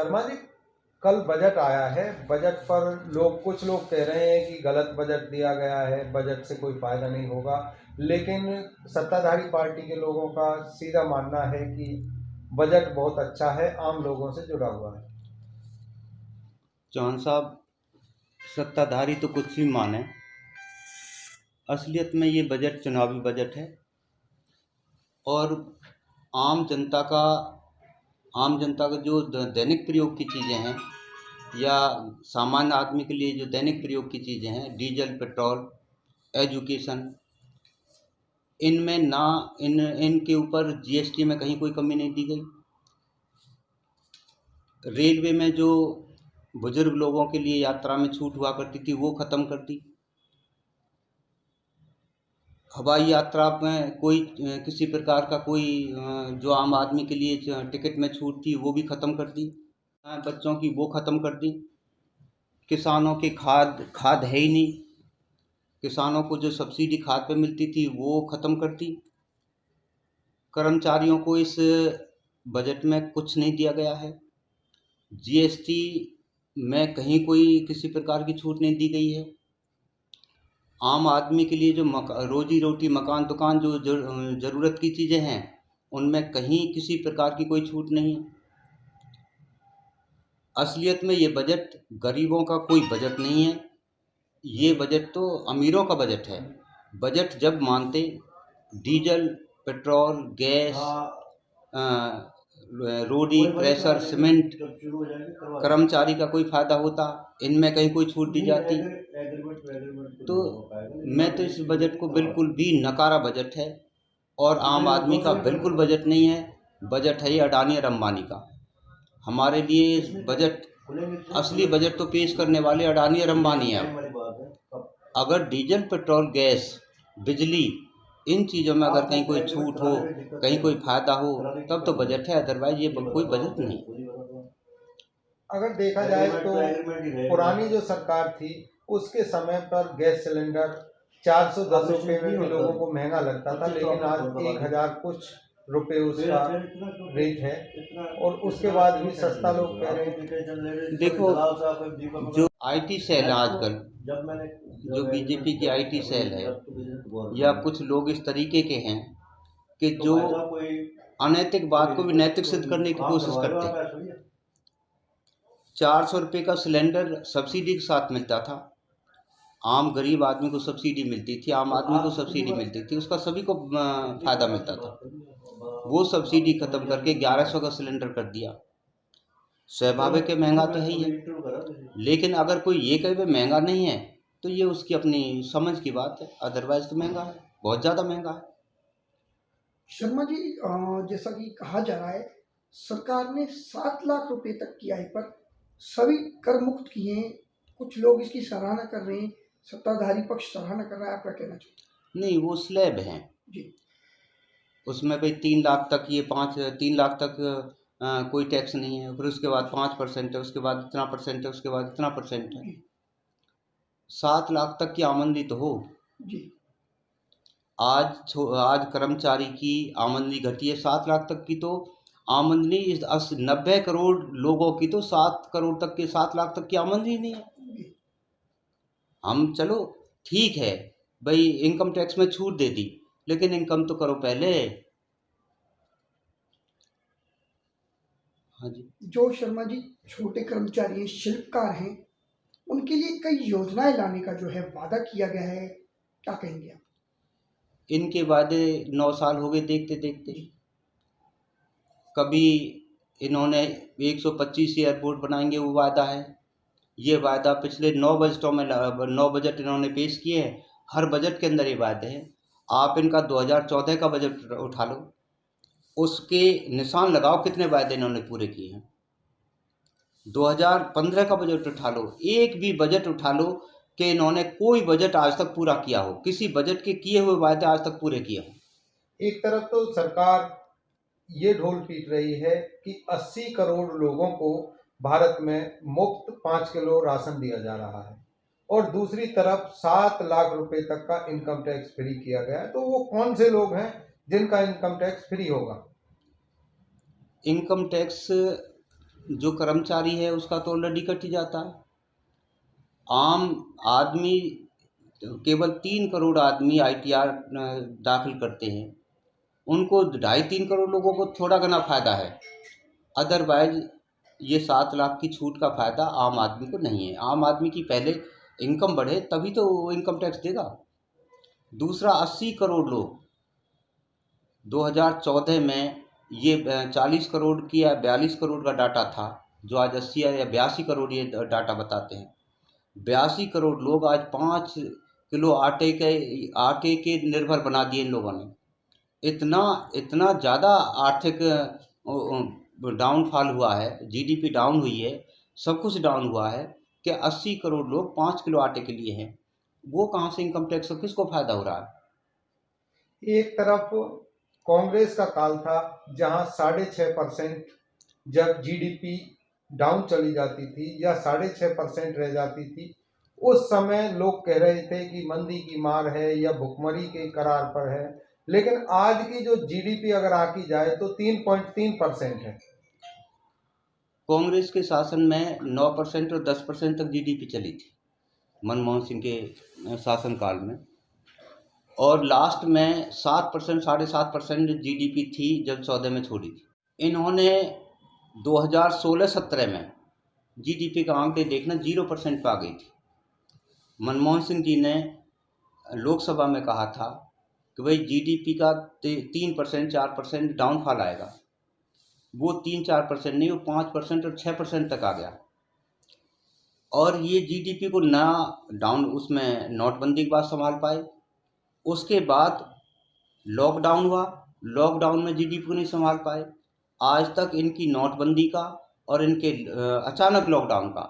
शर्मा जी, कल बजट आया है। बजट पर कुछ लोग कह रहे हैं कि गलत बजट दिया गया है, बजट से कोई फायदा नहीं होगा, लेकिन सत्ताधारी पार्टी के लोगों का सीधा मानना है कि बजट बहुत अच्छा है, आम लोगों से जुड़ा हुआ है। चौहान साहब, सत्ताधारी तो कुछ भी माने, असलियत में ये बजट चुनावी बजट है और आम जनता का जो दैनिक प्रयोग की चीज़ें हैं या सामान्य आदमी के लिए जो दैनिक प्रयोग की चीज़ें हैं, डीजल, पेट्रोल, एजुकेशन, इनमें ना इनके ऊपर जीएसटी में कहीं कोई कमी नहीं दी गई। रेलवे में जो बुजुर्ग लोगों के लिए यात्रा में छूट हुआ करती थी वो ख़त्म कर दी। हवाई यात्रा में कोई किसी प्रकार का कोई जो आम आदमी के लिए टिकट में छूट थी वो भी ख़त्म कर दी। बच्चों की वो ख़त्म कर दी। किसानों की खाद है ही नहीं, किसानों को जो सब्सिडी खाद पे मिलती थी वो ख़त्म कर दी। कर्मचारियों को इस बजट में कुछ नहीं दिया गया है। जीएसटी में कहीं कोई किसी प्रकार की छूट नहीं दी गई है। आम आदमी के लिए जो रोजी रोटी, मकान, दुकान, जो ज़रूरत की चीज़ें हैं उनमें कहीं किसी प्रकार की कोई छूट नहीं है। असलियत में ये बजट गरीबों का कोई बजट नहीं है, ये बजट तो अमीरों का बजट है। बजट जब मानते डीजल, पेट्रोल, गैस, रोडी, क्रैशर, सीमेंट, कर्मचारी का कोई फ़ायदा होता, इनमें कहीं कोई छूट दी जाती, तो मैं तो इस बजट को बिल्कुल भी नकारा बजट है और आम आदमी का बिल्कुल बजट नहीं है। बजट है ये अडानी और अंबानी का। हमारे लिए इस बजट, असली बजट तो पेश करने वाले अडानी और अंबानी हैं। अगर डीजल, पेट्रोल, गैस, बिजली, इन चीज़ों में अगर कहीं कोई छूट हो, कहीं कोई फ़ायदा हो, तब तो बजट है, अदरवाइज ये कोई बजट नहीं। अगर देखा जाए तो पुरानी जो सरकार थी उसके समय पर गैस सिलेंडर 410 रुपये में भी लोगों को महंगा लगता था, लेकिन आज 1000 कुछ रुपये उसका रेट है और उसके बाद भी सस्ता लोग कह रहे हैं। देखो, जो आईटी सेल है आजकल, जो बीजेपी की आईटी सेल है या कुछ लोग इस तरीके के हैं कि जो अनैतिक बात को भी नैतिक सिद्ध करने की कोशिश करते हैं। 400 रुपये का सिलेंडर सब्सिडी के साथ मिलता था। आम गरीब आदमी को सब्सिडी मिलती थी, आम आदमी को सब्सिडी मिलती थी, उसका सभी को फ़ायदा मिलता था। वो सब्सिडी ख़त्म करके 1100 का सिलेंडर कर दिया। स्वाभाविक है, महंगा तो है ही है, लेकिन अगर कोई ये कहे महंगा नहीं है तो ये उसकी अपनी समझ की बात है, अदरवाइज तो महंगा है, बहुत ज़्यादा महंगा है। शर्मा जी, जैसा कि कहा जा रहा है, सरकार ने 7 लाख रुपए तक की आय पर सभी कर मुक्त किए हैं। कुछ लोग इसकी सराहना कर रहे हैं, सत्ताधारी पक्ष सराहना कर रहा है, आपका कहना चाहिए? नहीं, वो स्लैब हैं जी, उसमें भाई 3 लाख तक, ये 3 लाख तक कोई टैक्स नहीं है, फिर उसके बाद 5% है, उसके बाद इतना परसेंट है, उसके बाद इतना परसेंट है। 7 लाख तक की आमदनी तो हो। जी, आज कर्मचारी की आमदनी घटी है 7 लाख तक की, तो आमदनी इस 90 करोड़ लोगों की तो 7 करोड़ तक के 7 लाख तक की आमदनी नहीं है। हम चलो ठीक है भाई, इनकम टैक्स में छूट दे दी, लेकिन इनकम तो करो पहले। हाँ जी। जो शर्मा जी छोटे कर्मचारी हैं, शिल्पकार हैं, उनके लिए कई योजनाएं लाने का जो है वादा किया गया है, क्या कहेंगे आप? इनके वादे 9 साल हो गए देखते देखते। कभी इन्होंने 125 एयरपोर्ट बनाएंगे, वो वादा है। ये वादा पिछले 9 बजटों में 9 बजट इन्होंने पेश किए हैं, हर बजट के अंदर ये वादे हैं। आप इनका 2014 का बजट उठा लो, उसके निशान लगाओ कितने वादे इन्होंने पूरे किए हैं। 2015 का बजट उठा लो, एक भी बजट उठा लो कि इन्होंने कोई बजट आज तक पूरा किया हो, किसी बजट के किए हुए वादे आज तक पूरे किए हों। एक तरफ तो सरकार ये ढोल पीट रही है कि 80 करोड़ लोगों को भारत में मुफ्त 5 किलो राशन दिया जा रहा है और दूसरी तरफ 7 लाख रुपए तक का इनकम टैक्स फ्री किया गया है। तो वो कौन से लोग हैं जिनका इनकम टैक्स फ्री होगा? इनकम टैक्स जो कर्मचारी है उसका तो ऑलरेडी कट ही जाता है। आम आदमी, केवल 3 करोड़ आदमी ITR दाखिल करते हैं, उनको 2.5-3 करोड़ लोगों को थोड़ा घना फायदा है। अदरवाइज ये 7 लाख की छूट का फायदा आम आदमी को नहीं है। आम आदमी की पहले इनकम बढ़े तभी तो वो इनकम टैक्स देगा। दूसरा, 80 करोड़ लोग 2014 में ये 40 करोड़ की या 42 करोड़ का डाटा था, जो आज 80 या 82 करोड़ ये डाटा बताते हैं। 82 करोड़ लोग आज 5 किलो आटे के निर्भर बना दिए इन लोगों ने। इतना ज़्यादा आर्थिक डाउनफॉल हुआ है, GDP डाउन हुई है, सब कुछ डाउन हुआ है कि 80 करोड़ लोग 5 किलो आटे के लिए हैं। वो कहाँ से इनकम टैक्स, किसको फायदा हो रहा है? एक तरफ कांग्रेस का काल था जहां 6.5% जब GDP डाउन चली जाती थी या 6.5% रह जाती थी, उस समय लोग कह रहे थे कि मंदी की मार है या भुखमरी के करार पर है। लेकिन आज की जो GDP अगर आकी जाए तो 3.3% है। कांग्रेस के शासन में 9% और 10% तक GDP चली थी मनमोहन सिंह के शासनकाल में, और लास्ट में 7%, 7.5% GDP थी जब 14 में छोड़ी थी। इन्होंने 2016-17 में GDP का आंकड़े देखना 0% पे आ गई थी। मनमोहन सिंह जी ने लोकसभा में कहा था कि भाई GDP का 3%, 4% डाउनफॉल आएगा। वो 3-4% नहीं, वो 5% और 6% तक आ गया। और ये GDP को ना डाउन, उसमें नोटबंदी के बाद संभाल पाए। उसके बाद लॉकडाउन हुआ, लॉकडाउन में GDP को नहीं संभाल पाए। आज तक इनकी नोटबंदी का और इनके अचानक लॉकडाउन का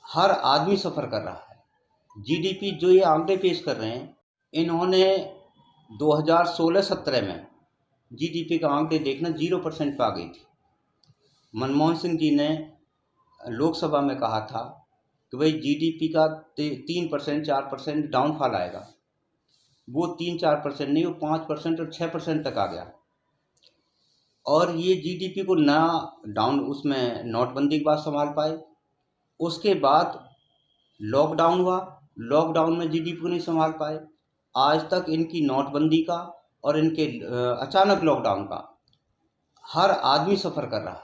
हर आदमी सफ़र कर रहा है। GDP जो ये आंकड़े पेश कर रहे हैं, इन्होंने 2016-17 में GDP का आंकड़े देखना 0% पे आ गई थी। मनमोहन सिंह जी ने लोकसभा में कहा था कि भाई GDP का 3%, 4% डाउनफॉल आएगा। वो 3-4% नहीं, वो 5% और 6% तक आ गया। और ये GDP को ना डाउन, उसमें नोटबंदी के बाद संभाल पाए। उसके बाद लॉकडाउन हुआ, लॉकडाउन में GDP को नहीं संभाल पाए। आज तक इनकी नोटबंदी का और इनके अचानक लॉकडाउन का हर आदमी सफ़र कर रहा है।